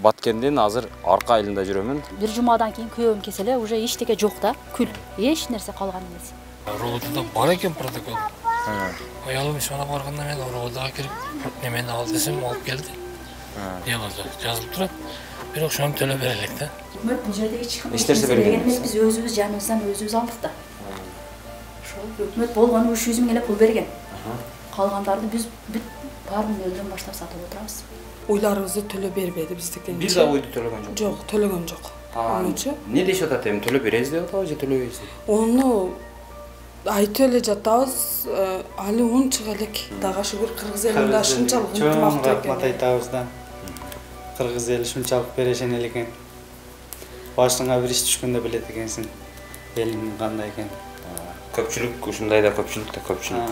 Баткенден азыр арка айылында жүрөмүн. Бир жумадан кийин күйөөм келсе уже эчтеке жок да, күл. Эч нерсе калган эмес. Роботуда бар экен протокол. Аялым ишана барганда мен роботага кирип, немени ал десем алып келди. Делода жазылып турат. Бирок ошону төлөп бере элек да. Өкмөт бул жерде эч ким нерсе берген эмес, биз өзүбүз жаныбыздан өзүбүз алдык да. Ошол өкмөт болгону 300 миң эле пул берген. Калгандарды биз баарын нөлдөн баштап сатып отурабыз. Ойларыбызды төлөп бербеди биздикин. Бир да ойду төлөгөн жок. Жок, төлөгөн жок. Анычы? Не дешип атат эми, төлөп беребиз деп атабы же төлөбөйбүз? Ону айтып эле жатабыз, али ун чыга элек. Дага шүгүр Кыргыз элинде ушунчалык ынтымактуу экен. Рахмат айтабыз да. Кыргыз эли ушунчалык берешен эле экен. Башыңа бир иш түшкөндө билет экенсиң. Элиң кандай экен. Көпчүлүк ушундай да көпчүлүк да көпчүлүк.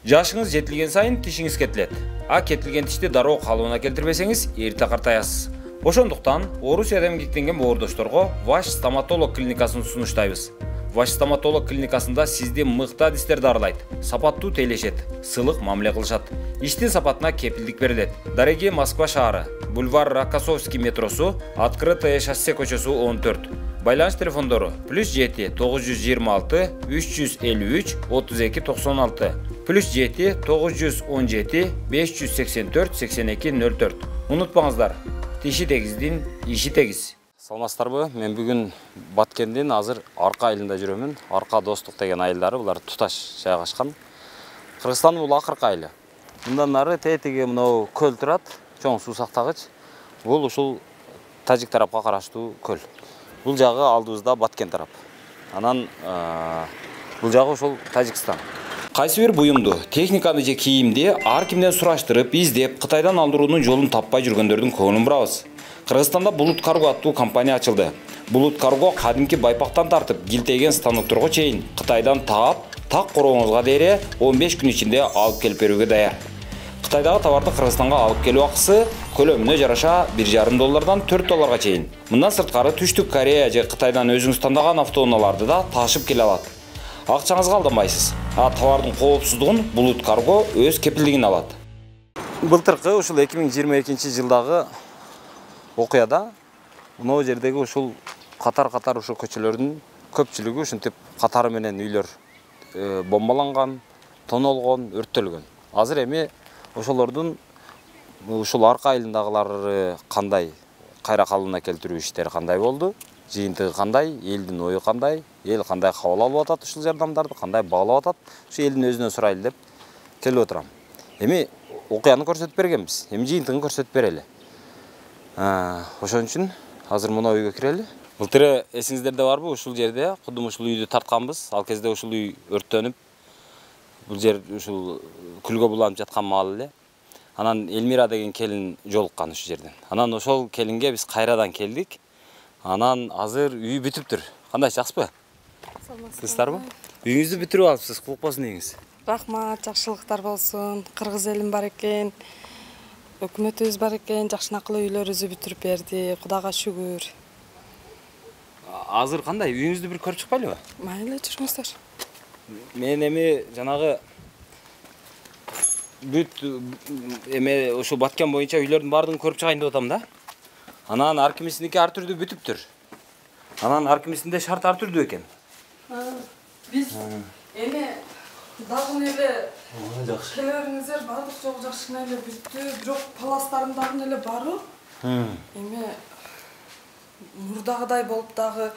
Жашыңыз жетилген сайын тишиңиз кетилет. А кетилген тишти дароо калыбына келтирбесеңиз, эрте картаясыз. Ошондуктан Орусияда эмгектенген боордошторго Ваш стоматолог клиникасын сунуштайбыз. Ваш стоматолог клиникасында сизди мыкты адистер дарылайт, сапаттуу тейлешет, сылык мамиле кылышат. Иштин сапатына кепилдик берилет. Дареги Москва шаары, бульвар Рокоссовский метросу, Открытое шоссе көчөсү 14. Байланыш телефондору +7 926 353 32 96, +7 917 584 82 04. Унутпаңыздар, тиши тегиздин иши тегиз. Саламатсыздарбы? Мен бүгүн Баткенден азыр арка айылында жүрөмүн. Арка достук деген айылдары, булар туташ жайгашкан. Кыргызстандын бул акыркы айылы. Мындан нары тетиги мынау көл турат, чоң суу сактагыч. Бул ушул Тажик тарапка караштуу көл. Бул жагы алдыбызда Баткен тарап. Анан бул жагы ушул Тажикстан. Кайсы бир буюмду, техниканы же кийимди ар кимден сураштырып, издеп, Кытайдан алдыруунун жолун таппай жүргөндөрдүн көңүлүн бурабыз. Кыргызстанда Булут Карго аттуу компания ачылды. Булут Карго кадимки байпактан тартып, килтейген станокторго чейин Кытайдан таап, так корооңузга дейре 15 күн ичинде алып келип берүүгө даяр. Кытайдагы товарды Кыргызстанга алып келүү акысы көлөмүнө жараша $1,5 $4 чейин. Мындан сырткары Түштүк Корея же Кытайдан өзүңүз тандаган автоунааларды да ташып келе алат. Акчаңызга алданбайсыз. А товардын коопсуздугун Булут Карго өз кепилдигине алат. Былтыркы ушул 2022 жылдагы окуяда мына жердеги ушул катар-катар ушул көчөлөрдүн көпчүлүгү ушинтип катары менен үйлөр бомбаланган, тонолгон, өрттөлгөн. Азыр эми ошолордун ушул арка айылындагылары кандай, кайра калыбына келтирүү иштери кандай болду? Жыйынтыгы кандай, элдин ою кандай, эл кандай кабыл алып атат ушул жардамдарды, кандай баалап атат? Ушу элдин өзүнөн сурайлы деп келип отурам. Эми окуяны көрсөтүп бергенбиз. Эми жыйынтыгын көрсөтүп берели. Ошон үчүн азыр мына үйгө кирели. Былтыр эсиңиздерде барбы? Ушул жерде кудум ушул үйдү тартканбыз. Ал кезде ушул үй өрттөнүп, бул жер ушул күлгө буланып жаткан маал эле. Анан Элмира деген келин жолуккан ушул жерден. Анан ошол келинге биз кайрадан келдик. Анан азыр үй бүтүптүр. Кандай, жакшысызбы? Саламатсыздарбы? Үйүңүздү бүтүрүп алыпсыз. Кулук болсун деңиз. Рахмат, жакшылыктар болсун. Кыргыз элим бар экен. Өкмөтүбүз бар экен, жакшынакылуу үйлөрүбүздү бүтүрүп берди. Кудайга шүгүр. Азыр кандай? Үйүңүздү бир көрүп чыкпайлыбы? Майлы жүрүңүздөр. Мен эми жанагы бүт эме ошо Баткен боюнча үйлөрдүн баардыгын көрүп чыгайын деп атам да. Анан ар кимисиники ар түрдүү бүтүптүр. Анан ар кимисинде шарт ар түрдүү экен. Биз эми дагы эле келериңиздер баардык жол жакшына эле бүттү, бирок паластарымдагы эле барып. Эми мурдагыдай болуп дагы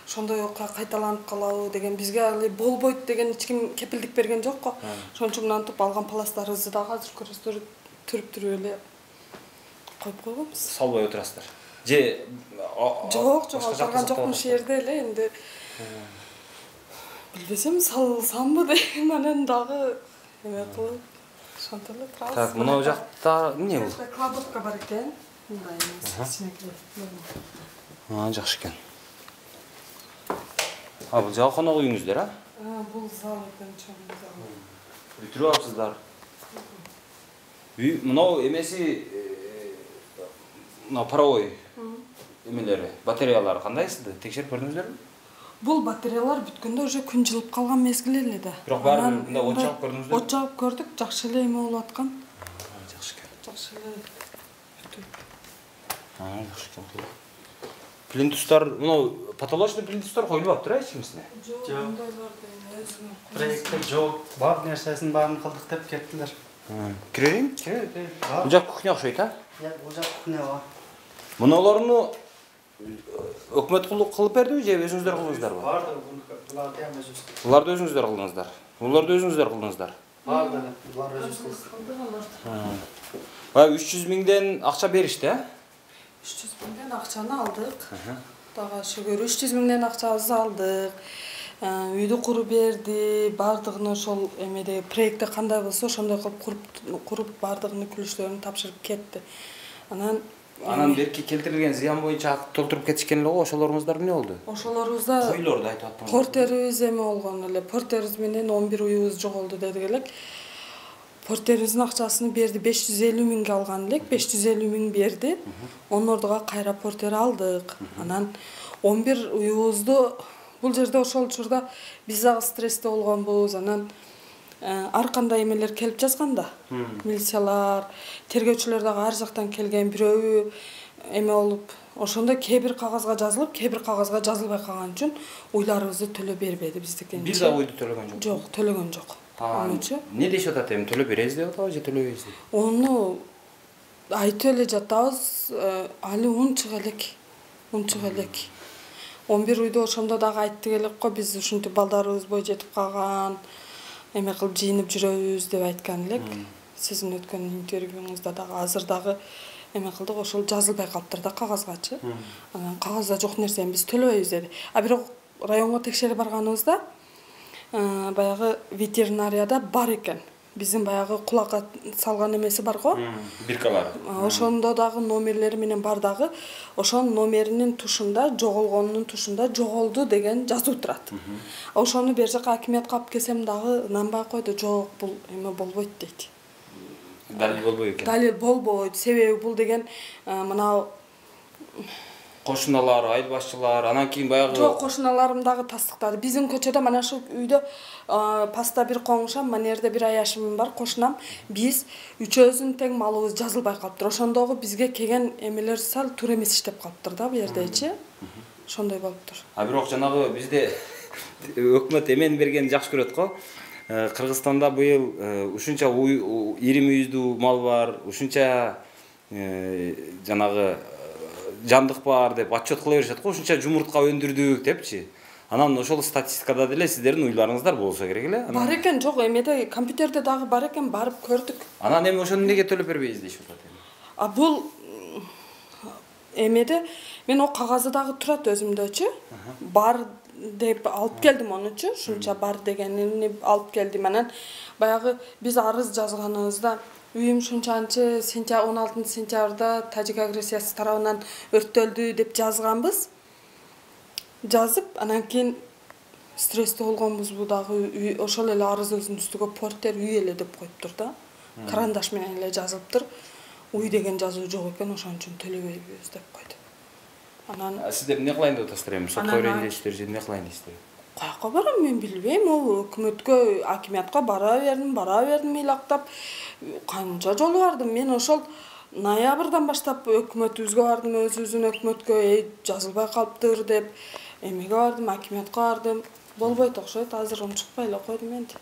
ошондой окуя кайталанып калабы деген бизге али болбойт деген эч ким кепилдик берген жок го. Ошон үчүн антип алган паластарыбызды дагы азыр көрөсүздөр түрүп эле коюп койгонбуз. Салбай отурасыздар. Же жок, алган жокмун шээрде эле энди. Билбесем салсамбы дейм, анан дагы эме кылып ошонтип эле турабыз. Так, мына жакта эмне бул? Кладовка бар экен. Мындай кичинекей. Жакшы экен. Бул жагы конок үйүңүздөр, а? Бул зал экен, чоң зал. Бүтүрүп алыпсыздар. Үй мынау эмеси мына паровой эмелери, батареялары кандай сизде? Текшерип көрдүңүздөрбү? Бул батареялар бүткөндө уже күн жылып калган мезгил эле да. Бирок баары мында от жагып көрдүңүздөрбү? От жагып көрдүк, жакшы эле эме болуп аткан. Жакшы экен. Жакшы эле бүтүп. Плинтустар, мынау потолочный плинтустар коюлуп аптыр ичимисине. Жок, мындайлар өзүнө. Проектте жок, бар нерсесин баарын кылдык деп кеттилер. Кирерин? Бул жак кухня окшойт, а? Бул жак кухня бар. Мыналарны өкмөт кылып бердиби же өзүңүздөр кылдыңыздарбы? Бардыр, буларды ham өзүбүз. Буларды өзүңүздөр кылдыңыздар. Буларды өзүңүздөр кылдыңыздар. Бардыр, булар өзүбүз кылдык. Баягы 300 миңден акча беришти, а? 300 миңден акчаны алдык. Дагы шүгүр 300 миңден акчабызды алдык. Үйдү куруп берди, бардыгын ошол эмеде проектте кандай болсо ошондой кылып куруп бардыгын күлүштөрүн тапшырып кетти. Анан берки келтирилген зыян боюнча толтуруп кетишкен эле го, ошолоруңуздар эмне болду? Ошолорубузда Койлорду айтып аттыңыз. портерибиз эме болгон эле. Портерибиз менен 11 уюбуз жоголду дедик элек. Портерибиздин акчасын берди, 550 миңге алган элек, 550 миң берди. Onun ордуга кайра портер алдык. Анан 11 уюбузду бул жерде ошол учурда биз дагы стрессте болгонбуз. Анан ар кандай эмелер келип жазганда, милициялар, тергөөчүлөр дагы ар жактан келген, бирөө эме болуп, ошондо кээ бир кагазга жазылып, кээ бир кагазга жазылбай калган үчүн уйларыбызды төлөп бербеди биздикин. Бир да уйду төлөгөн жок. Жок, төлөгөн жок. Онучу Не дешип атат эми, төлөп беребиз деп атабы же төлөбөйбүз деп? Onu айтып эле жатабыз, али унчук элек. 11 уйду ошондо дагы айттык элек го, биз ушинтип балдарыбыз бой жетип калган, эме кылып жыйынып жүрөбүз деп айткан элек. Сиздин өткөн интервьюңузда дагы азыр дагы эме кылдык, ошол жазылбай калыптыр да кагазгачы. Анан кагазда жок нерсени биз төлөбөйбүз деди. А бирок районго текшерип барганыбызда баягы ветеринарияда бар экен. Биздин баягы кулакка салган эмеси бар го. Биркалар. Ошондо дагы номерлери менен бар дагы, ошонун номеринин тушунда, жоголгонунун тушунда жоголду деген жазуу турат. Ошону бер жака акимиятка алып келсем дагы нанбай койду, жок, бул эме болбойт дейт. Далил болбой экен. Далил болбойт. Себеби бул деген мына Кошуналар, айыл башчылар, анан кийин баягы жок, кошуналарым дагы тастыктады. Биздин көчөдө мана ушул үйдө паста бир коңушам, мына жерде бир аяшым бар, кошунам. Биз үчөөбүздүн тең малыбыз жазылбай калыптыр. Ошондогу бизге келген эмелер сал туура эмес иштеп калыптыр да бу жердечи. Ошондой болуптур. А бирок жанагы бизде өкмөт эмен бергенин жакшы көрөт го. Кыргызстанда быйыл ушунча ири мүйүздүү мал бар, ушунча жанагы жандык бар деп отчет кыла беришет го, ушунча жумуртка өндүрдүк депчи. Анан ошол статистикада деле сиздердин уйларыңыздар болсо керек эле. Бар экен, жок, эмеде компьютерде дагы бар экен, барып көрдүк. Анан эми ошону эмнеге төлөп бербейбиз дешип атат эми. А бул эмеде мен о кагазы дагы турат өзүмдөчү. Бар деп алып келдим онучу, ушунча бар дегенини алып келдим. Анан баягы биз арыз жазганыбызда үйүм шунчанчы 16 сентябрда тажик агрессиясы тарабынан өрттөлдү деп жазганбыз. Жазып, анан кийин стрессте болгонбуз, бу дагы ошол эле арызыбыздын үстүгө портер үй эле деп коюптур да. Карандаш менен эле жазылыптыр. Уй деген жазуу жок экен, ошон үчүн төлөбөйбүз деп койду. Анан сиздер эмне кылайын деп атасыздар эми? Сотко берейин дейсиздер же эмне кылайын дейсиздер? Каяка барам мен билбейм, ол өкмөткө, акимиятка бара бердим ыйлактап. Канча жолу бардым. Мен ошол ноябрдан баштап өкмөтүбүзгө бардым, өзүбүздүн өкмөткө жазылбай калыптыр деп, эмеге бардым, акимиятка бардым. Болбойт окшойт, азыр унчукпай эле койдум энди.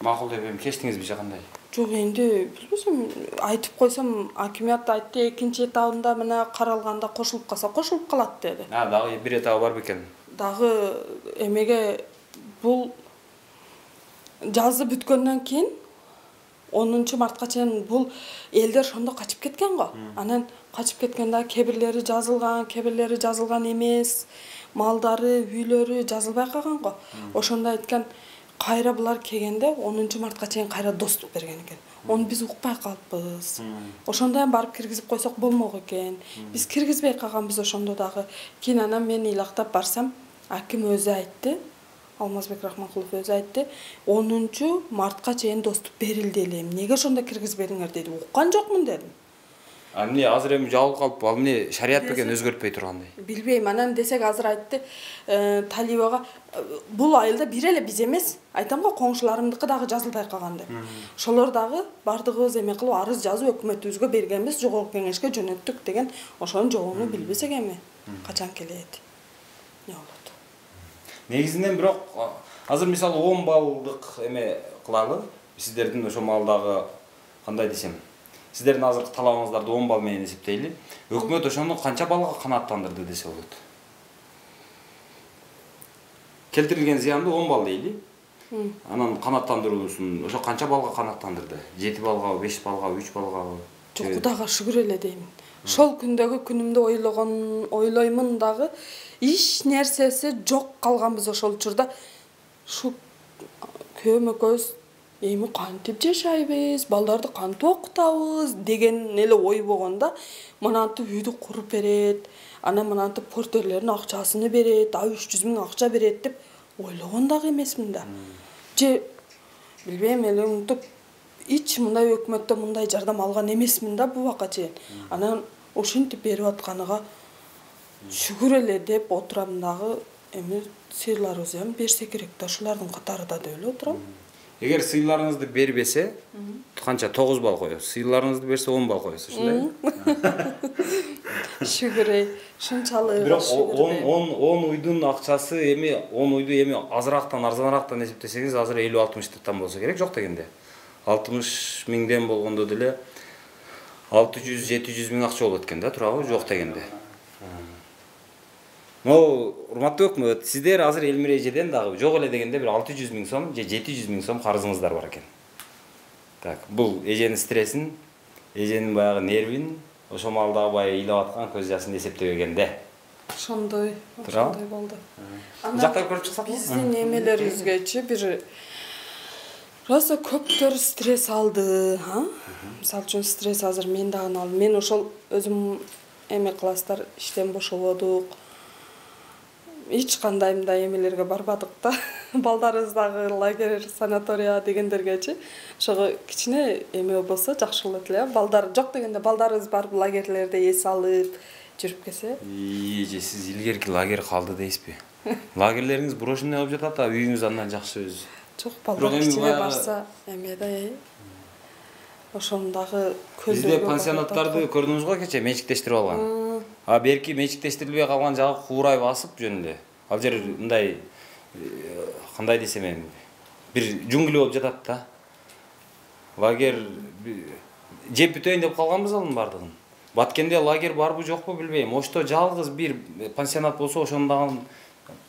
Макул деп эми чечтиңизби же кандай? Жок, энди билбесем, айтып койсом, акимият айтты, экинчи этабында мына каралганда кошулуп калса, кошулуп калат деди. Дагы бир этабы бар бекен. Дагы эмеге бул жазы бүткөндөн кийин 10 мартка чейин бул элдер ошондо качып кеткен го. Анан качып кеткенде кебирлери жазылган эмес, малдары, үйлөрү жазылбай калган го. Ошондо айткан, кайра булар келгенде 10 мартка чейин кайра доступ берген экен. Onu biz укпай калыппыз. Ошондо ham барып киргизип койсок болмок экен. Биз киргизбей калганбыз ошондо дагы. Кийин анан мен ыйлактап барсам, аким өзү айтты. Алмазбек Рахманкулов өзү айтты. 10 мартка чейин доступ берилди эле. Эмнеге ошондо киргизбедиңер деди. Уккан жокмун дедим. Эмне азыр эми жабылып калып, ал эмне шарият бекен өзгөртпөй тургандай. Билбейм, анан десек азыр айтты, Талибага бул айылда бир эле биз эмес, айтам го коңшуларымдыкы дагы жазылбай калган деп. Ошолор дагы бардыгыбыз эме кылып арыз жазып өкмөтүбүзгө бергенбиз, жогорку кеңешке жөнөттүк деген, ошонун жообун билбесек эми качан келет. Не болот? Негизинен бирок азыр мисалы 10 баллдык эме кылалы. Сиздердин ошо малдагы кандай десем, сиздердин азыркы талабыңыздарды 10 балл менен эсептейли. Өкмөт ошону канча балга канааттандырды десе болот? Келтирилген зыянды 10 балл дейли. Анан канааттандыруусун ошо канча балга канааттандырды? 7 балга, 5 балга, 3 балга? Жок, Кудайга шүгүр эле деймин. Шол күндөгү күнүмдү ойлоймун дагы эч нерсеси жок калганбыз ошол учурда. Шу көмөкөз эми кантип жашайбыз, балдарды кантип окутабыз деген эле ой болгондо, мынантип үйдү куруп берет, анан мынантип портерлердин акчасыны берет, 300 000 акча берет деп ойлогон дагы эмесмин да. Же билбейм эле унтуп эч мындай өкмөттөн мындай жардам алган эмесмин да буга чейин. Анан ушинтип берип атканыга шүгүр эле деп отурам дагы, эми сыйларыбызды ham берсе керек да, ушулардын катарында деп эле отурам. Эгер сыйларыңызды бербесе, канча 9 балл коесуз. Сыйларыңызды берсе 10 балл коесуз, ушундай. Шүгүр эй, шунчалык. Бирок 10 уйдун акчасы эми 10 уйду эми азырактан, арзаныраактан эсептесеңиз, азыр 50-60 болсо керек, жок дегенде. 60 000ден болгондо деле 600-700 000 акча болот экен да, туурабы, жок дегенде. Урматтуу өкмөт, сиздер азыр Элмир эжеден дагы жок эле дегенде бир 600 000 сом же 700 000 сом карызыңыздар бар экен. Так, бул эженин стрессин, эженин баягы нервин, ошо малдагы баягы ыйлап аткан көз жашын эсептебегенде. Ошондой болду. Жактап көрүп чыксак, биздин эмелерибизгечи бир роса көптөр стресс алды, Мисалы үчүн стресс азыр мен дагы алдым. Мен ошол өзүм эме класстар иштен бошободук. Эч кандай мындай эмелерге барбадык да. Балдарыбыз дагы лагерь, санатория дегендергечи. Ошого кичине эме болсо жакшы болот эле. Балдар жок дегенде балдарыбыз барып лагерлерде эс алып жүрүп келсе. Эже, сиз илгерки лагерь калды дейсизби? Лагерлериңиз брошенный болуп жатат, а үйүңүз андан жакшы өзү. Жок, балдар кичине барса эме да. Ошону дагы көздөбү. Бизде пансионаттарды көрдүңүз го кече мечиктештирип алган. А берки мечиктештирилбей калган жагы куурай басып жөнүндө. Ал жер мындай кандай десем эми бир жунгли болуп жатат да. Лагерь жеп бүтөйүн деп калганбыз анын бардыгын. Баткенде лагерь барбы жокпу билбейм. Ошто жалгыз бир пансионат болсо ошонун дагы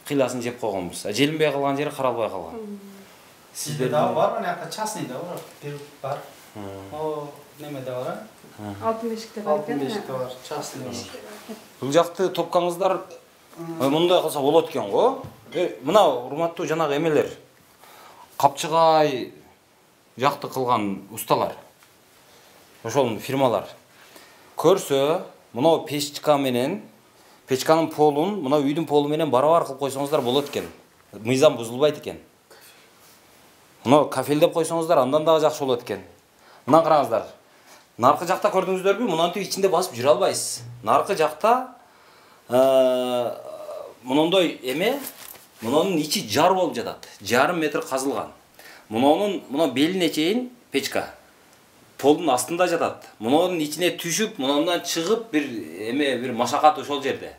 кыйласын жеп койгонбуз. Желинбей калган жери каралбай калган. Сизде дагы барбы, ана часный да бар, бир бар. О, немеде бар, Алтын бешикте бар экен. Алтын бешикте бар, частный бар. Бул жакты топкаңыздар мындай кылса болот экен го. Мына урматтуу жанагы эмелер. Капчыгай жакты кылган усталар. Ошол фирмалар. Көрсө, мына печка менен, печканын полун, мына үйдүн полу менен барабар кылып койсоңуздар болот экен. Мыйзам бузулбайт экен. Мына кафелдеп койсоңуздар андан дагы жакшы болот экен. Мына караңыздар. Наркы жакта көрдүңүздөрбү? Мынантип ичинде басып жүрө албайсыз. Наркы жакта мындай эме, мунун ичи жар болуп жатат. 1,5 метр казылган. Мына белине чейин печка. Полдун астында жатат. Мунун ичине түшүп, мундан чыгып бир машакат ошол жерде.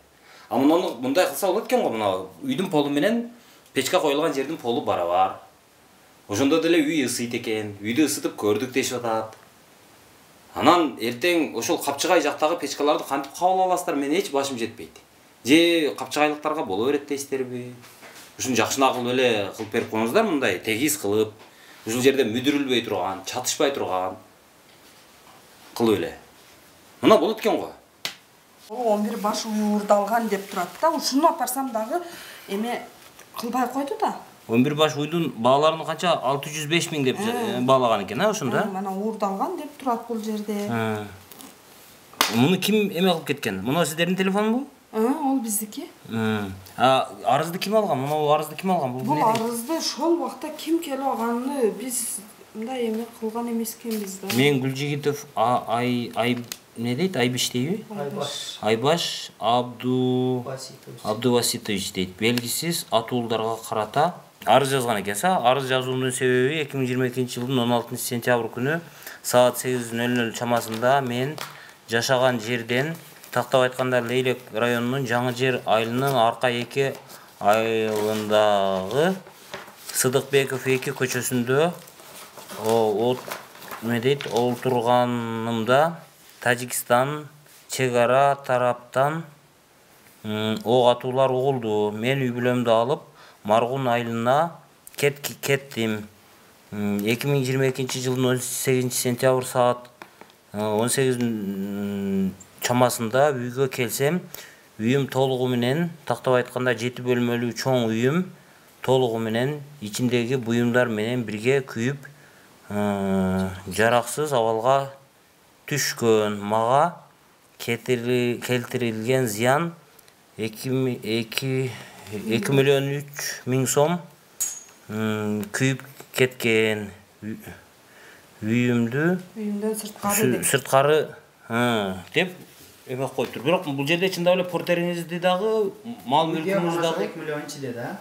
А мындай кылса болот экен го, мына үйдүн полу менен печка коюлган жердин полу барабар. Ошондо деле үй ысыйт экен. Үйдү ысытып көрдүк дешип атат. Анан эртең ошол Капчыгай жактагы печкаларды кантип кабыл аласыздар, мен эч башым жетпейт. Же капчыгайлыктарга боло берет дейсиздерби? Ушун жакшына кылып эле кылып берип коюңуздар, мындай тегиз кылып, ушул жерде мүдүрүлбөй турган, чатышпай турган кылып эле. Мына болот экен го. 11 баш уурдалган деп турат да. Ушуну апарсам дагы эме кылбай койду да. 11 баш уйдун бааларын канча 605 000 деп баалаган экен, ошондо? Мана уурдалган деп турат бул жерде. Муну ким эме кылып кеткен? Мына сиздердин телефонбу? Ол биздики. Арызды ким алган? Мына арызды ким алган? Бул арызды ошол убакта ким келип алганын биз мындай эме кылган эмес экенбиз да. Мен Гүлжигитов не дейт? Айбиш дейби? Айбаш Абдуваситович дейт. Белгисиз атуулдарга карата арыз жазган экенсиз. Арыз жазуунун себеби 2022-жылдын 16-сентябрь күнү саат 8:00 чамасында мен жашаган жерден, тактап айтканда Лейлек районунун Жаңы Жер айылынын арка 2 айылындагы Сыдыкбеков 2 көчөсүндө олтурганымда Тажикстан чек ара тараптан ок атуулар угулду. Мен үй бүлөмдү алып, Маргун айылына кеттим. 2022-жылдын 18-сентябрь саат 18 чамасында үйгө келсем, үйүм толугу менен, тактап айтканда 7 бөлмөлүү чоң үйүм толугу менен, ичиндеги буюмдар менен бирге күйүп, жараксыз абалга түшкөн. Мага келтирилген зыян 2,3 миң сом күйүп кеткен. Үйүмдөн сырткары деп эмек коюптур. Бирок бул жерде чындап эле портериңизди дагы, мал мүлкүңүздү дагы 2 миллион ичинде да.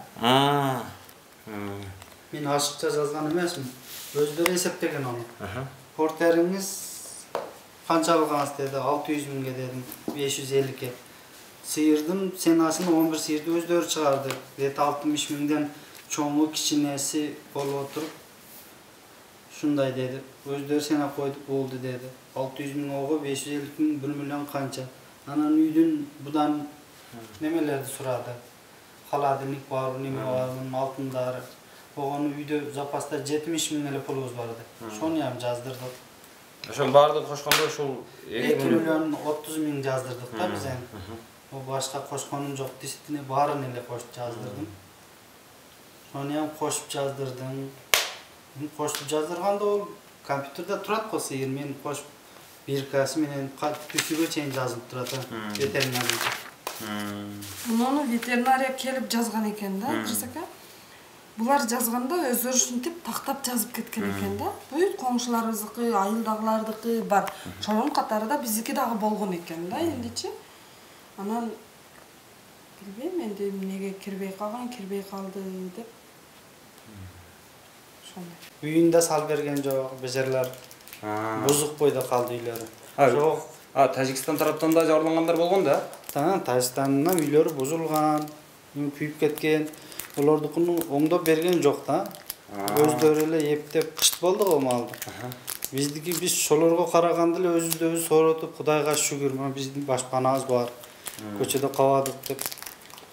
Мен ашыкча жазган эмесмин. Өздөрү эсептеген аны. Портериңиз канча алгансыз деди. 600 миңге дедим. 550ке. Сыйырдын сенасын 11 сыйырды өздөрү чыгарды. 60 миңден чоңу кичинеси болуп отуруп шундай деди. Өздөрү сена койду, болду деди. 600 миң ого 550 миң 1 миллион канча. Анан үйдүн будан немелерди сурады. Халадылык бар, неме бар, алтындары. Огону үйдө запаста 70 миң эле пулубуз бар эди. Шону ham жаздырдык. Ошол баардыгы кошкондо ушул 2 миллион 30 миң жаздырдык да биз эми. О башка кошконум жок, дистине баарын эле кошуп жаздырдым. Шону ham кошуп жаздырдым. Кошуп жаздырганда ол компьютерде турат го сыйыр, мен кошуп биркасы менен түсүгө чейин жазылып турат ветеринария. Муну ветеринария келип жазган экен да, Кырсака. Булар жазганда өздөрү ушинтип тактап жазып кеткен экен да. Бүт коңшуларыбыздыкы, айылдагылардыкы бар. Ошонун катарында биздики дагы болгон экен да, эндичи. Анан билбейм энди эмнеге кирбей калды деп. Ошондой. Үйүндө сал берген жок, бежерлер. Бузук бойдо калды үйлөрү. Жок. Тажикстан тараптан да жабырлангандар болгон да? Тажикстандын үйлөрү бузулган, күйүп кеткен. Олордукун оңдоп берген жок да. Өздөрү эле эптеп кышт болду го малды. Биздики биз шолорго караганда эле өзүбүздү сооротуп, Кудайга шүгүр, биздин башпанабыз бар. Көчөдө кабадык деп.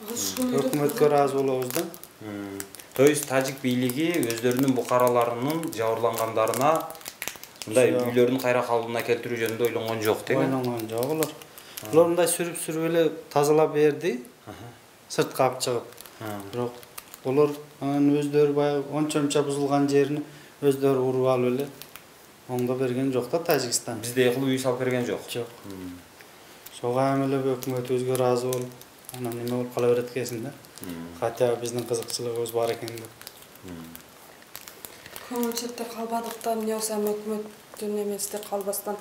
Өкмөткө ыраазы болобуз да. То есть тажик бийлиги өздөрүнүн букараларынын жабырлангандарына мындай үйлөрүн кайра калыбына келтирүү жөнүндө ойлонгон жок деген. Ойлонгон жок олар. Олар мындай сүрүп эле тазалап берди. Сыртка алып чыгып. Бирок олар өздөрү баягы ончомча бузулган жерин өздөрү уруп алып эле оңдоп берген жок да Тажикстан. Бизде кылып үй салып берген жок. Жок. Сога эми эле өкмөт өзгө ыраазы болуп, анан неме болуп кала берет экенсиң да. Хотя биздин кызыкчылыгыбыз бар экен деп. Көңүл четте калбадыктан, эмне болсо өкмөттүн немесинде калбастан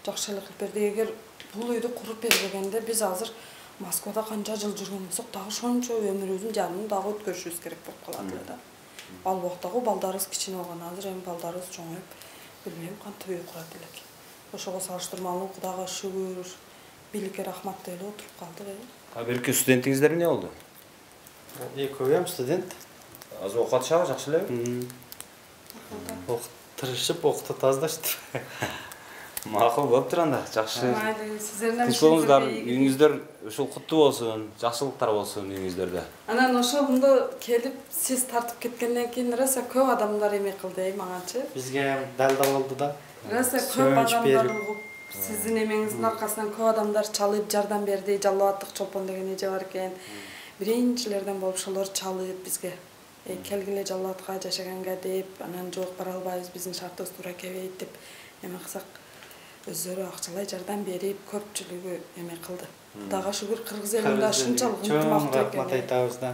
жакшылык кылып берди. Эгер бул үйдү куруп бербегенде биз азыр Москвада канча жыл жүргөн болсок, дагы ошончо өмүрүбүздүн жарымын дагы өткөрүшүбүз керек болуп калат эле да. Ал убактагы балдарыбыз кичине болгон, азыр эми балдарыбыз чоңоюп, билбейм кантип үй курат элек. Ошого салыштырмалуу Кудайга шүгүр, бийликке рахмат деп эле отуруп калдык. Берки студентиңиздер эмне болду? Экөөм студент. Азыр окутушабы, жакшы элеби? Тырышып окутуп таздашты. Макул болуптур анда, жакшы. Майли, сиздерден Тиш болуңуздар, үйүңүздөр ушул куттуу болсун, жакшылыктар болсун үйүңүздөрдө. Анан ошондо келип сиз тартып кеткенден кийин роса көп адамдар эме кылды магачы. Бизге далда болду да. Роса көп адамдар угуп, сиздин эмеңиздин аркасынан көп адамдар чалып жардам берди. Жалбаттык Чолпон деген эже бар экен. Биринчилерден болуп ошолор чалып бизге келгиле Жалбатка жашаганга деп, анан жок бара албайбыз, биздин шартыбыз туура келбейт деп эме кылсак өздөрү акчалай жардам берип, көпчүлүгү эме кылды. Кудайга шүгүр, кыргыз элинде ушунчалык ынтымактуу экен. Рахмат айтабыз да.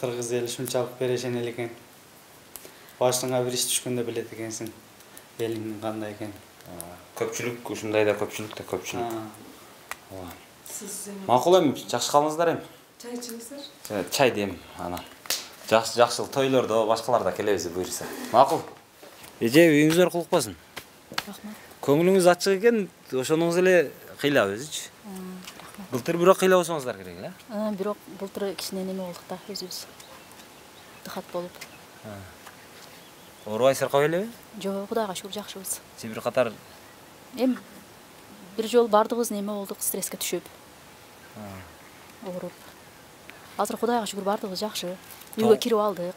Кыргыз эли ушунчалык берешен экен. Башыңа бир иш түшкөндө билет экенсиң. Элиңдин кандай экенин. көпчүлүк ушундай да көпчүлүк да көпчүлүк. Сиз Макул эми, жакшы калыңыздар эми. чай ичиңиздер? Чай дейм анан. Жакшы тойлордо башкаларда келебиз буйрса. Макул. Эже үйүңүздөр кулукпасын. Рахмат. Көңүлүңүз ачык экен, ошоңуз эле кыйлабызчы. Былтыр бирок кыйлабасаңыздар керек эле. Бирок былтыр кичине неме болдук да, өзүбүз. Дыхат болуп. Оорубай сыркап элеби? Жок, Кудайга шүгүр жакшыбыз. Сибир катар Эми бир жол бардыгыбыз неме болдук, стресске түшүп. Ооруп. Азыр Кудайга шүгүр бардыгыбыз жакшы. Үйгө кирип алдык.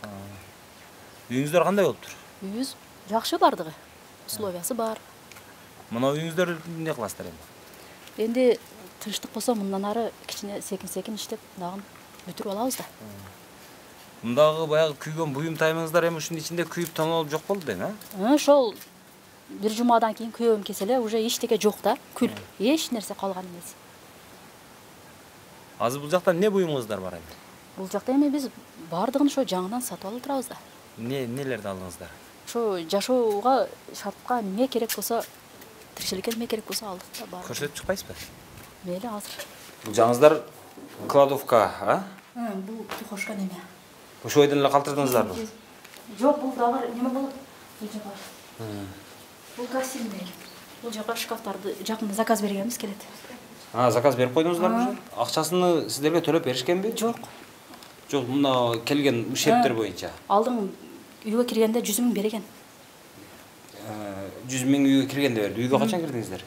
үйүңүздөр кандай болуптур? Үйүбүз жакшы бардыгы. Условиясы бар. Мына үйүңүздөр эмне кыласыздар эми? Энди тынчтык болсо мындан ары кичине секин иштеп, дагы бүтүрүп алабыз да. Мындагы баягы күйгөн буюм таймыңыздар эми ушунун ичинде күйүп тоңолуп жок болду эми, Ошол бир жумадан кийин күйөөм кеселе уже эчтеке жок да. Күл. Эч нерсе калган эмес. Азыр бул жакта эмне буюмуңуздар бар эми? Бул жакта эми биз бардыгын ошо жаңыдан сатып алып турабыз да. Нелерди алдыңыздар? Ошо жашоого шартка эмне керек болсо, тиричиликке эмне керек болсо алдык да бар. Көрсөтүп чыкпайсызбы? Мейли азыр. Бул жаңыздар кладовка, а? Бул тухошка неме. Ошол бойдон эле калтырдыңыздарбы? Жок, бул дагы неме болот. Бул жака. Бул гостиный. Бул жака шкафтарды жакында заказ бергенбиз келет. Заказ берип койдуңуздарбы уже? Акчасын сиздерге төлөп беришкенби? Жок. Жок, мына келген шерттер боюнча. Алдың үйгө киргенде 100 000 берген. 100 000 үйгө киргенде берди. Үйгө качан кирдиңиздер?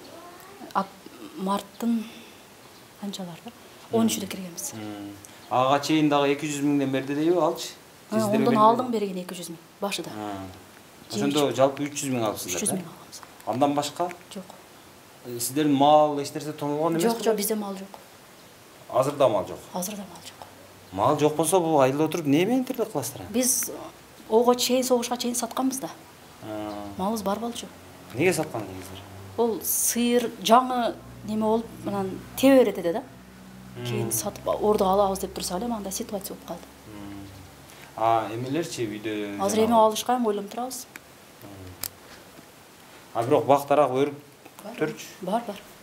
Марттын канчаларда? 13-үдө киргенбиз. Ага чейин дагы 200 000ден берди дейби алчы? Ондан алдың берген 200 000 башыда. Ошондо жалпы 300 000 алыпсыздар. 300 000 алганбыз. Андан башка? Жок. Сиздердин мал эч нерсе тоңолгон эмес? Жок, бизде мал жок. Азыр да мал жок. Азыр да мал жок. Мал жок болсо бул айылда отуруп эмне менен тирилик кыласыздар? Биз ого чейин согушка чейин сатканбыз да. Малыбыз бар болчу. Неге саткан деңиздер? Ол сыйыр жаңы неме болуп, анан тебе берет эди да. Кийин сатып орду алабыз деп турса эле мындай ситуация болуп калды. Эмелерчи үйдө? Азыр эме алышка ойлонуп турабыз. Бирок бактарак өрүктөрчү? Бар.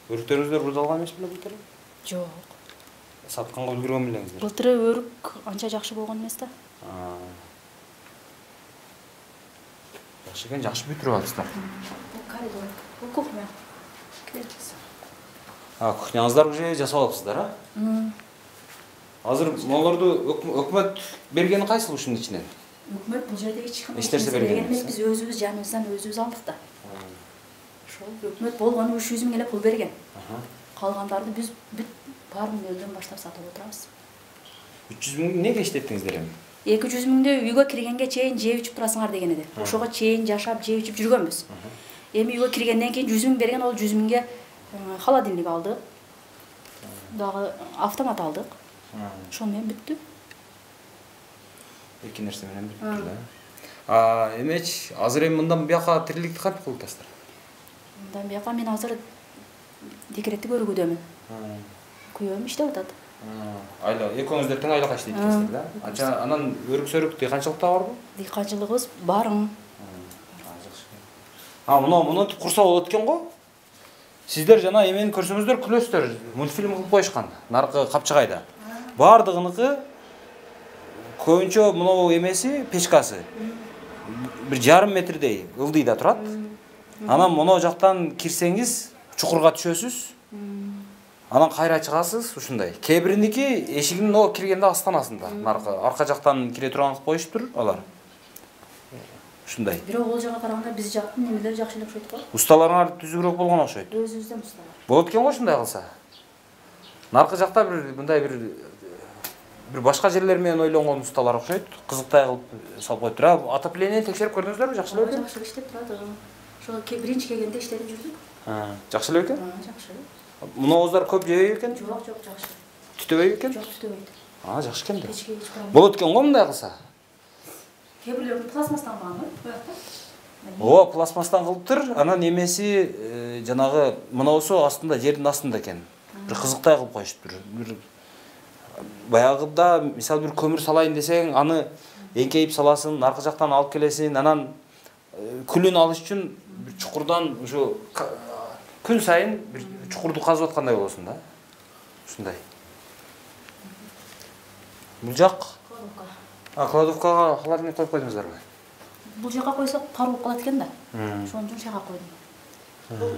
Өрүктөрүңүздөр бурдалган эмес беле былтыр? Жок. Сатканга үлгүргөн белеңиздер? Былтыр өрүк анча жакшы болгон эмес да. Жакшы экен, жакшы бүтүрүп алыпсыздар. Бул коридор, бул кухня. Киребиз. Кухняңыздар уже жасап алыпсыздар, а? Азыр моңорду өкмөт бергени кайсыл ушунун ичинен? Өкмөт бул жерде эч нерсе берген эмес. Биз өзүбүз жаныбыздан өзүбүз алдык да. Ошол өкмөт болгону 300 000 эле пул берген. Калгандарды биз баарын нөлдөн баштап сатып отурабыз. 300 000 эмнеге иштеттиңиздер эми? 200 000 үйгө киргенге чейин жеп ичип турасыңар деген эди. Ошого чейин жашап, жеп ичип жүргөнбүз. Эми үйгө киргенден кийин 100 000 берген, ол 100 000ге холодильник алдык. Дагы автомат алдык. Ошол менен бүттү. Эки нерсе менен бүттү да. Эмеч, азыр эми мындан бияка тириликти кантип кылып атасыздар? Мындан бияка мен азыр декреттик өргүдөмүн. Күйөөм иштеп атат. Айла, экөөңүздөр тең айлакка иштейт экенсиздер да? Анча анан өрүк-сөрүк дыйканчылыкта барбы? Дыйканчылыгыбыз барың. Мынтип курса болот экен го? Сиздер жана эмени көрсөңүздөр күлөсүздөр. Мультфильм кылып коюшкан. Наркы Капчыгайда. Бардыгыныкы көбүнчө мынау эмеси, печкасы. 1,5 метрдей ылдыйда турат. Анан моно жактан кирсеңиз, чукурга түшөсүз. Анан кайра чыгасыз, ушундай. Кээ бириники эшигинин о киргенде астанасында. Наркы арка жактан кире турган кылып коюштур алар. Ушундай. Бирок ол жака караганда биз жактын немелери жакшы эле окшойт го. Усталарыңар түзүгүрөөк болгон окшойт. Өзүбүздөн усталар. Болот экен го ушундай кылса. Наркы жакта мындай бир башка жерлер менен ойлонгон усталар окшойт. Кызыктай кылып салып коюптур. Отопление текшерип көрдүңүздөрбү? Жакшы эле экен. Жакшы иштеп турат. Ошо биринчи келгенде иштетип жүрдүк. Жакшы эле экен? Жакшы. Муновуздар көп жебейби экен? Жок, жакшы. Түтөбөйбү экен? Жок, түтөбөйт. Жакшы экен да. Кечке чыккан. Болот экен го мындай кылса. Кээ бирлер пластмастан кылган го. Ооба, пластмастан кылыптыр. Анан эмеси жанагы муновусу астында, жердин астында экен. Бир кызыктай кылып коюштур. Бир баягыда, мисалы бир көмүр салайын десең, аны эңкейип саласың, аркы жактан алып келесиң, анан күлүн алыш үчүн бир чукурдан ушу күн сайын бир чукурду казып аткандай болосуң да. Ушундай. Бул жак кладовкага холодильник коюп койдуңуздарбы? Бул жака койсок тар болуп калат экен да. Ошон үчүн жака койдум.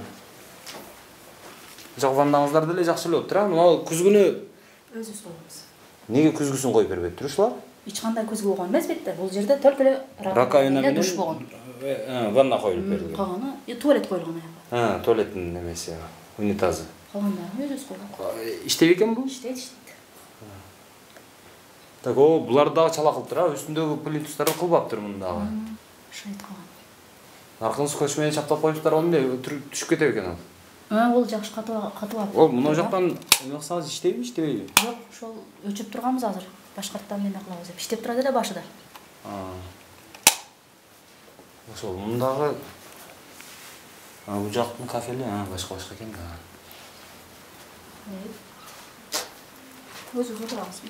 Жак ваннаңыздар деле жакшы эле болуптур, а? Мына күз күнү Өзүбүз коебуз. неге күзгүсүн коюп бербейт турушулар? Эч кандай көзгө болгон эмес бетте. Бул жерде только эле Раковина менен душ болгон. Ванна коюлуп берилген. Калганы туалет коюлган аяка. Туалеттин немеси, унитазы. Калгандарын өзүбүз койдук. Иштейт экен бул? Иштейт. Так, булар дагы чала кылыптыр, а? Үстүндөгү плинтустарды кылбаптыр муну дагы. Шайт калган. Наркын скотч менен чаптап коюптар, ал эмне түшүп кетеби экен ал? Ол жакшы катып. Ол мына жактан эме кылсаңыз иштейби, иштебейби? Жок, ошол өчүп турганбыз азыр. Башкарттан эмне кылабыз деп. Иштеп турат эле башыда. Ошол мундагы бул жактын кафели, башка экен да. Өзүбүз турабыз.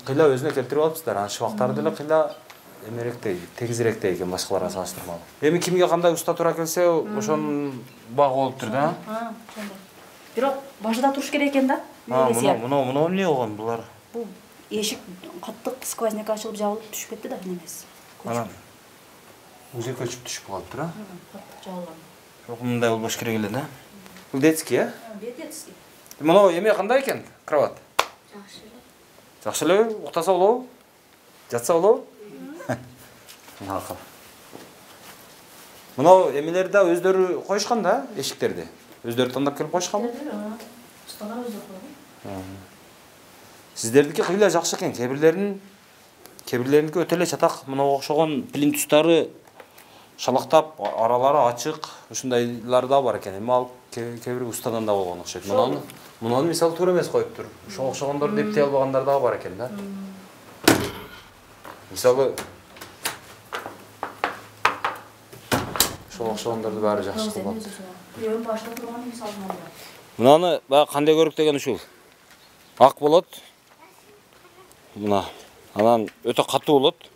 Кыйла өзүнө келтирип алыпсыздар, анан шыбактары деле кыйла эмеректей, тегизиректей экен башкаларга салыштырмалуу. Эми кимге кандай уста туура келсе, ошонун багы болуптур да. Ошондой. Бирок башыда туруш керек экен да. Мына эмне болгон булар? Бул эшик каттык сквозняк ачылып жабылып түшүп кетти да, немес. Анан узел көчүп түшүп калыптыр, а? Каттык жабылган. Жок, мындай болбош керек эле да. Бул детский, а? Детский. Мына эме кандай экен? Кровать. Жакшы эле. Жакшы эле, уктаса болобу? Жатса болобу? Макул. Мына эмелерди да өздөрү коюшкан да, эшиктерди. Өздөрү тандап келип коюшканбы? Усталар өздөрү койгон. Сиздердики кыйла жакшы экен. Кебирлериники өтө эле чатак. Мына окшогон плинтустары шалактап, аралары ачык, ушундайлар да бар экен. Эми ал кебир устадан да болгон окшойт. Мунаны мисалы туура эмес коюптур. Ошого окшогондорду эптей албагандар дагы бар экен да. Мисалы ошого окшогондорду баары жакшы кылбап. Эми башта турган мисалы мына. Мынаны баягы кандай көрүк деген ушул. Ак болот. Мына анан өтө катуу болот.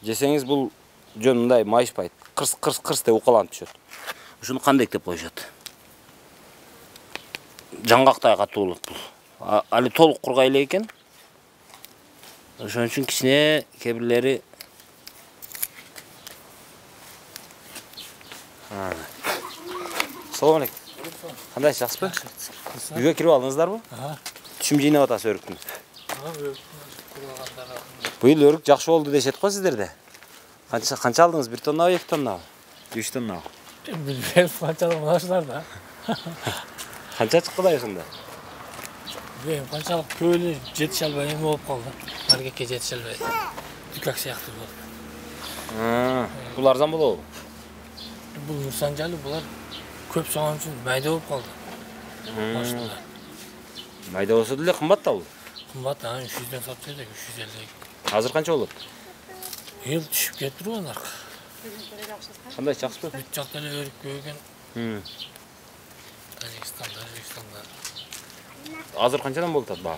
Жесеңиз бул жөн мындай майышпайт. Кырс деп укаланып түшөт. Ушуну кандек деп коюшат. Жаңгактай катуу болот бул. Али толук кургай эле экен. Ошон үчүн кичине кебирлери Салам алейкум. Кандайсыз, жакшысызбы? Үйгө кирип алдыңыздарбы? Түшүм жыйнап атасыз өрүктүн. Быйыл өрүк жакшы болду дешет го сиздерде. Канча алдыңыз? 1 тоннабы, 2 тоннабы? 3 тоннабы? Билбейм, канчалык мынашылар да. Канча чыкты да ошондо? Билбейм, канчалык көп эле жетише албай эме болуп калды. Маркетке жетише албай. Дүкак сыяктуу болду. Бул арзан болобу? Бул Нурсанжалы булар көп согон үчүн майда болуп калды. Майда болсо деле кымбат да бул. Кымбат, 300дөн сатып элек, 350. Азыр канча болот? Ел түшүп кетип турган арка. Кандай, жакшысызбы? Бүт жакта эле өрүк көйгөн. Тажикстанда, Өзбекстанда. Азыр канчадан болуп атат баа?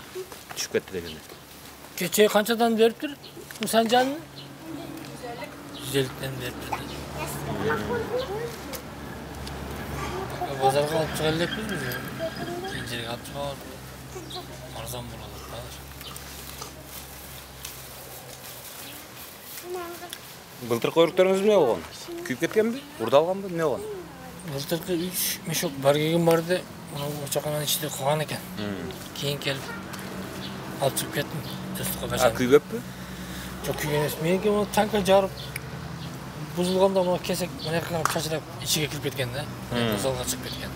Түшүп кетти дегенде. Кече канчадан бериптир? Нурсанжаны? 150ден бериптир. Базарга алып чыга элекпиз биз. Кийин жерге алып чыгабыз. Арзан болот азыр. Былтыркы өрүктөрүңүз эмне болгон? Күйүп кеткенби? Урдалганбы? Эмне болгон? Былтыркы 3 мешок бар келген барды, мына очаканын ичинде калган экен. Кийин келип алып чыгып кеттим. Достукка башан. Күйгөппү? Жок, күйгөн эмес. Меники мына танка жарып бузулганда мына кесек мына жака чачырап ичиге кирип кеткен да. Залга чыгып кеткен.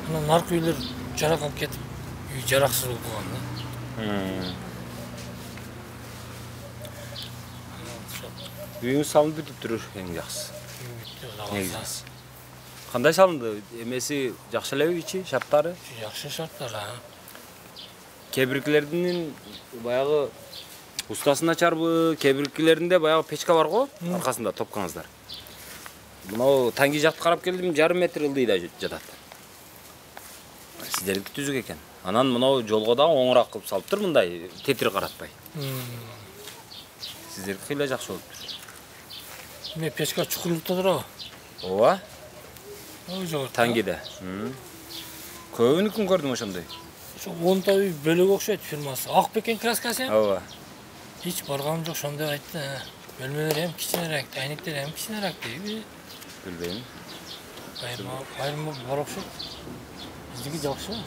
Анан наркы үйлөр жаракалып кетип, үй жараксыз болуп калган да. Үйүңүз салынып бүтүптүр, эң жакшысы. Негизи. Кандай салынды? Эмеси жакшы элеби ичи, шарттары? Жакшы шарттар, Кебиркилердин баягы устасы начарбы, кебиркилеринде баягы печка бар го, аркасында топкаңыздар. Мына танги жакты карап келдим, 1,5 метр ылдыйда жатат. Сиздердики түзүк экен. Анан мына жолго да оңураак кылып салыптыр мындай, тетир каратпай. Сиздердики кыйла жакшы болуптур. Мен печка чукурлукта турабы? Ооба. Жогору. Тангиде. Көбүн күн көрдүм ошондой. Ошо 10 үй бөлөк окшойт фирмасы. Ак бекен краскасы. Ооба. Hiç баргам жок, ошондой айтты. Бөлмөлөр эм кичинерээк, айнектер эм кичинерээк дейби. Билбейм. Айрым бар окшойт. Биздики жакшы.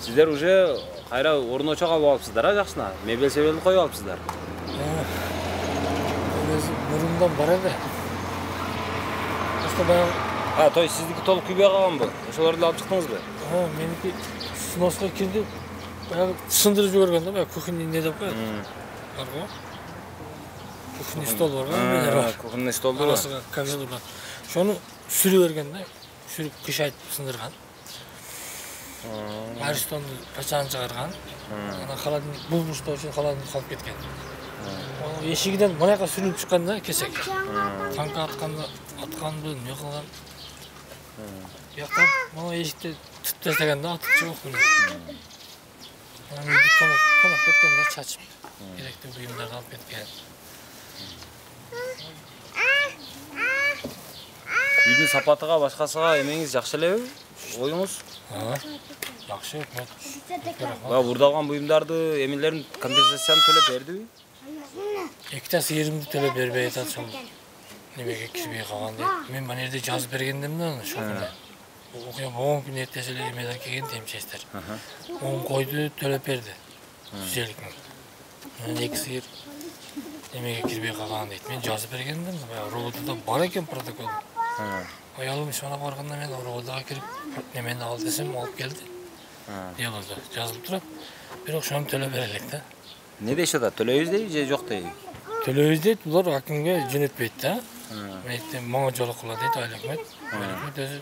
Сиздер уже кайра орночо калып алыпсыздар, жакшына. Мебель себел коюп алыпсыздар. Мурундан бар эле. Просто баягы То есть сиздики толук күйбөй калганбы? Ошолорду алып чыктыңызбы? меники сноска кирди. Баягы сындырып жиберген да, баягы кухонный не деп коет. Бар го. Кухонный стол бар го. Кухонный столду. Арасыга кагжал турган. Ошону сүрүп берген да. Сүрүп кыш айтып сындырган. Аристонду пачагын чыгарган. Анан холодильник булбуштоо үчүн холодильник калып кеткен. Эшигиден мынаяка сүрүнүп чыккан да кесек. Танка атканды не кылган. Яктан мына эшикти түтүп тастаган да, атып чыгып келген. Анан тонап кеткен да, чачып. Керектүү буюмдарды алып кеткен. Үйдүн сапатыга, башкасыга эмеңиз жакшы элеби? Оюңуз? Жакшы, өкмөт. Бурдалган буюмдарды, эмелерин компенсацияны төлөп бердиби? Эки yerimdi төлөп бербей атат ошол. Немеге кирбей калган дейт. Мен мына жерде жазып бергендим да, ошол күнү. Окуя болгон күнү эртеси эле эмеден келген темчестер. 10 койду төлөп берди. 150 миң. Мен 2 сыйыр немеге кирбей калган дейт. Мен жазып бергендим, баягы роботуда бар экен протокол. Аялым ишона барганда мен роботага кирип немени ал десем, алып келди. Делода жазылып турат. Бирок ошону төлөп бере элек да. Не дейт ада? Төлөйбүз дейби же жок дейби? Төлөбүз дейт, булар акимге жөнөтпөйт да. Мен айттым, мага жолук кыла дейт айыл өкмөт. Өкмөт өзү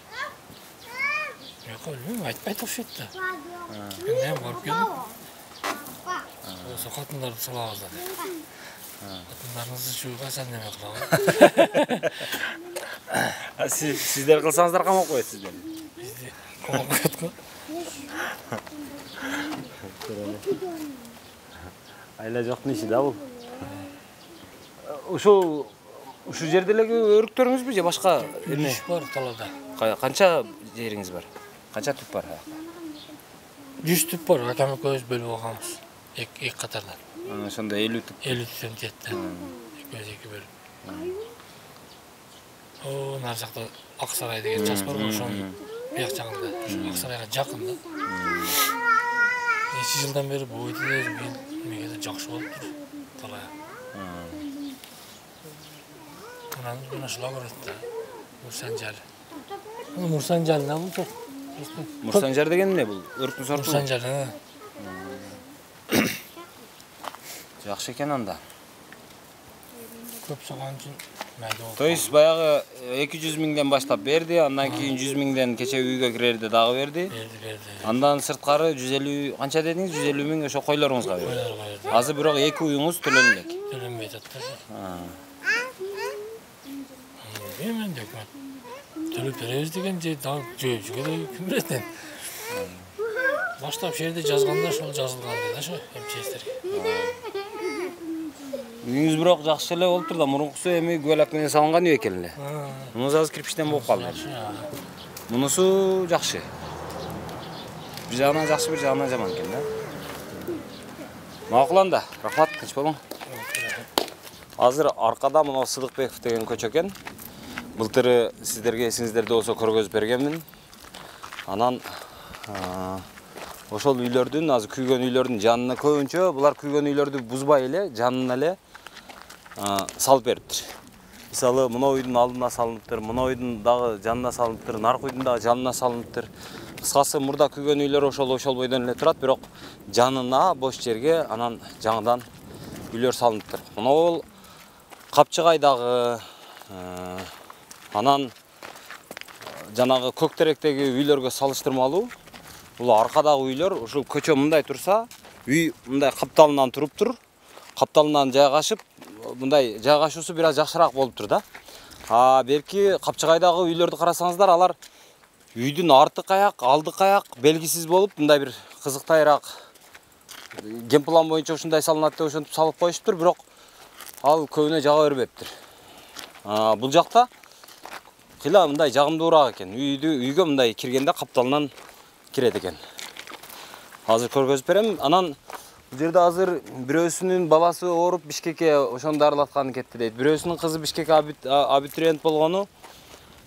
жок, билбейм, айтпайт окшойт да. Мен барып келдим. Ошо катындарды салабыз да деп. Катындарыңызды чууга сен неме кылабы? Сиздер кылсаңыздар камап коет сиздер. Бизди камап коет го. Айла жоктун иши да бул. Ушул жерде эле өрүктөрүңүзбү же башка эме? Үш бар талада. Канча жериңиз бар? Канча түп бар? 100 түп бар, акам экөөбүз бөлүп алганбыз. Эки катардан. Ошондо 50 түп. 50 түптөн жетти. Экөөбүз эки бөлүп. Нар жакта Аксарай деген жас бар го, ошонун бияк жагында. Ошо Аксарайга жакын да. Нече жылдан бери бойду мегеде жакшы болуптур. Талай. Мына ушула көрөт да. Мурсанжар. Мурсанжар эмне бул? Мурсанжар деген эмне бул? Өрүктүн сорту. Мурсанжар. Жакшы экен анда. Көп согон үчүн майда болуп. То есть баягы 200 миңден баштап берди, андан кийин 100 миңден кече үйгө кирерде дагы берди. Берди. Андан сырткары 150 канча дедиңиз? 150 миң ошо койлоруңузга берди. Азыр бирок 2 уюңуз төлөнүп элек. Төлөнбөй атат. Мен өкмөт төлөп беребиз деген же жөөчүгө да ким билет. Баштап жерде жазганда ошол жазылган да ошо эмчестерге. Үйүңүз бирок жакшы эле болуптур да, мурункусу эми көбөлөк менен салынган үй экен эле. Мунусу азыр кирпичтен болуп калды. Мунусу жакшы. Bir жагынан жакшы, bir жагынан жаман экен да. Макул анда, рахмат, тынч болуң. Азыр аркада мына Сыдыкбеков деген көчө экен. Былтыры сиздерге эсиңиздерде болсо көргөзүп бергенмин. Анан ошол үйлөрдүн, азыр күйгөн үйлөрдүн жанына көбүнчө булар күйгөн үйлөрдү бузбай эле, жанына эле салып бериптир. Мисалы, мына үйдүн алдына салыныптыр, мына үйдүн дагы жанына салыныптыр, наркы үйдүн дагы жанына салыныптыр. Кыскасы, мурда күйгөн үйлөр ошол бойдон эле турат, бирок жанына бош жерге анан жаңыдан үйлөр салыныптыр. Мына бул Капчыгайдагы, анан жанагы Көктеректеги үйлөргө салыштырмалуу. Бул аркадагы үйлөр, ушул көчө мындай турса, үй мындай капталынан туруптур. Капталынан жайгашып, мындай жайгашуусу бир аз жакшыраак болуптур да. Берки Капчыгайдагы үйлөрдү карасаңыздар, алар үйдүн арты каяк, алды каяк белгисиз болуп, мындай бир кызыктайраак генплан боюнча ушундай салынат деп ошентип салып коюшуптур, бирок ал көбүнө жага бербептир. Бул жакта кыйла мындай жагымдуураак экен. Үйгө мындай киргенде капталынан кирет экен. Азыр көргөзүп берем. Анан бул жерде азыр бирөөсүнүн баласы ооруп Бишкекке ошону дарылатканы кетти дейт. Бирөөсүнүн кызы Бишкекке абитуриент болгону.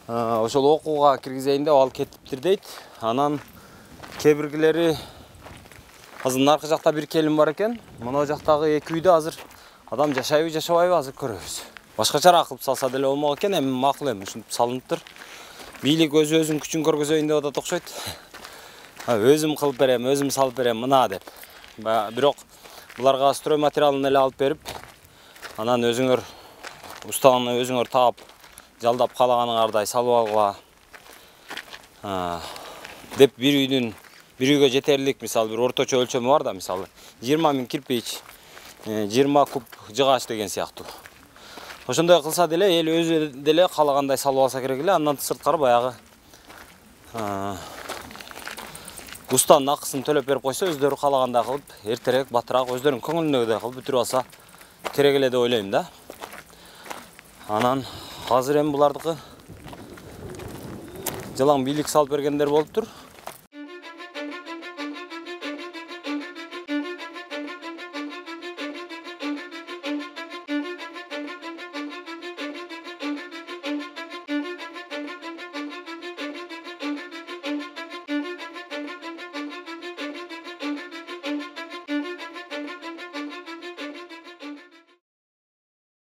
Ошол окууга киргизейин деп ал кетиптир дейт. Анан кебиргилери азыр наркы жакта бир келин бар экен. Мына жактагы эки үйдө азыр адам жашайбы, жашабайбы азыр көрөбүз. Башкача кылып салса деле болмок экен, эми макул эми ушинтип салыныптыр. Бийлик өзүнүн күчүн көргөзөйүн деп атат окшойт. Өзүм кылып берем, өзүм салып берем мына деп. Бирок буларга строй материалын эле алып берип, анан өзүңөр устаны өзүңөр таап, жалдап каалаганыңардай салып алгыла деп бир үйгө жетерлик, мисалы бир орточо өлчөмү бар да, мисалы 20 000 кирпич, 20 куб жыгач деген сыяктуу. Ошондой кылса деле эл өзү деле каалагандай салып алса керек эле. Андан сырткары баягы устанын акысын төлөп берип койсо, өздөрү каалагандай кылып, эртерээк, батыраак өздөрүнүн көңүлүндөй кылып бүтүрүп алса керек эле деп ойлойм да. Анан азыр эми булардыкы жалаң бийлик салып бергендер болуптур.